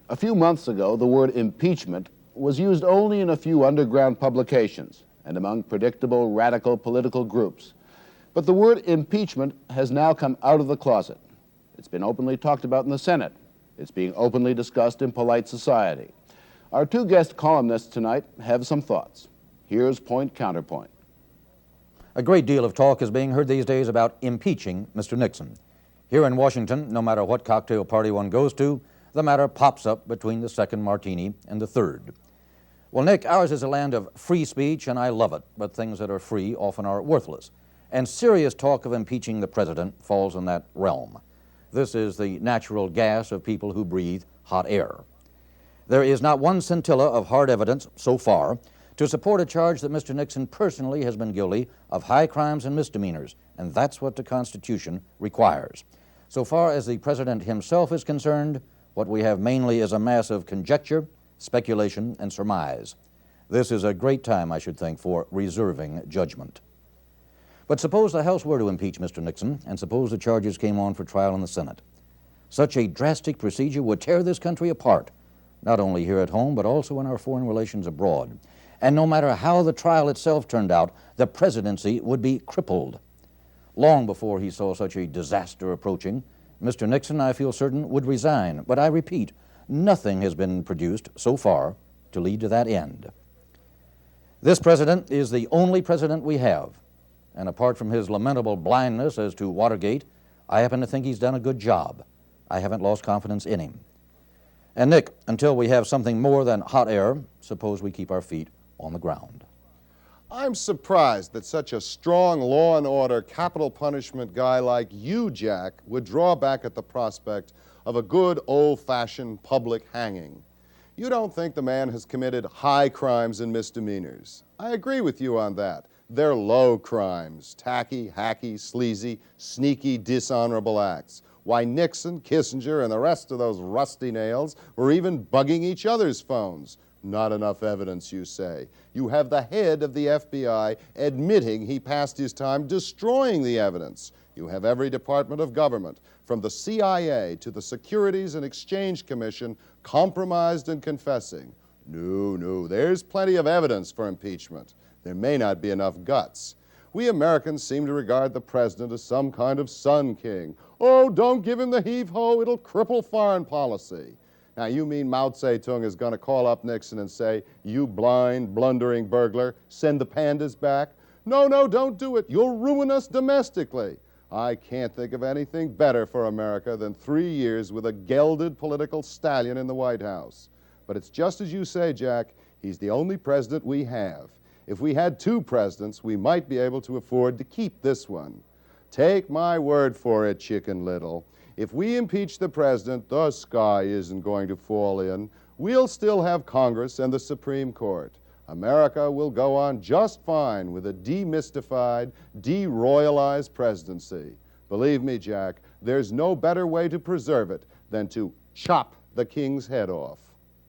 A few months ago, the word impeachment was used only in a few underground publications and among predictable radical political groups. But the word impeachment has now come out of the closet. It's been openly talked about in the Senate. It's being openly discussed in polite society. Our two guest columnists tonight have some thoughts. Here's Point Counterpoint. A great deal of talk is being heard these days about impeaching Mr. Nixon. Here in Washington, no matter what cocktail party one goes to, the matter pops up between the second martini and the third. Well, Nick, ours is a land of free speech, and I love it, but things that are free often are worthless. And serious talk of impeaching the president falls in that realm. This is the natural gas of people who breathe hot air. There is not one scintilla of hard evidence so far to support a charge that Mr. Nixon personally has been guilty of high crimes and misdemeanors, and that's what the Constitution requires. So far as the president himself is concerned, what we have mainly is a mass of conjecture, speculation, and surmise. This is a great time, I should think, for reserving judgment. But suppose the House were to impeach Mr. Nixon, and suppose the charges came on for trial in the Senate. Such a drastic procedure would tear this country apart, not only here at home, but also in our foreign relations abroad. And no matter how the trial itself turned out, the presidency would be crippled. Long before he saw such a disaster approaching, Mr. Nixon, I feel certain, would resign. But I repeat, nothing has been produced so far to lead to that end. This president is the only president we have. And apart from his lamentable blindness as to Watergate, I happen to think he's done a good job. I haven't lost confidence in him. And Nick, until we have something more than hot air, suppose we keep our feet on the ground. I'm surprised that such a strong law and order capital punishment guy like you, Jack, would draw back at the prospect of a good old-fashioned public hanging. You don't think the man has committed high crimes and misdemeanors. I agree with you on that. They're low crimes, tacky, hacky, sleazy, sneaky, dishonorable acts. Why, Nixon, Kissinger, and the rest of those rusty nails were even bugging each other's phones. Not enough evidence, you say. You have the head of the FBI admitting he passed his time destroying the evidence. You have every department of government, from the CIA to the Securities and Exchange Commission, compromised and confessing. No, there's plenty of evidence for impeachment. There may not be enough guts. We Americans seem to regard the president as some kind of sun king. Oh, don't give him the heave-ho, it'll cripple foreign policy. Now, you mean Mao Zedong is going to call up Nixon and say, you blind, blundering burglar, send the pandas back? No, don't do it. You'll ruin us domestically. I can't think of anything better for America than 3 years with a gelded political stallion in the White House. But it's just as you say, Jack, he's the only president we have. If we had two presidents, we might be able to afford to keep this one. Take my word for it, Chicken Little. If we impeach the president, the sky isn't going to fall in. We'll still have Congress and the Supreme Court. America will go on just fine with a demystified, deroyalized presidency. Believe me, Jack, there's no better way to preserve it than to chop the king's head off.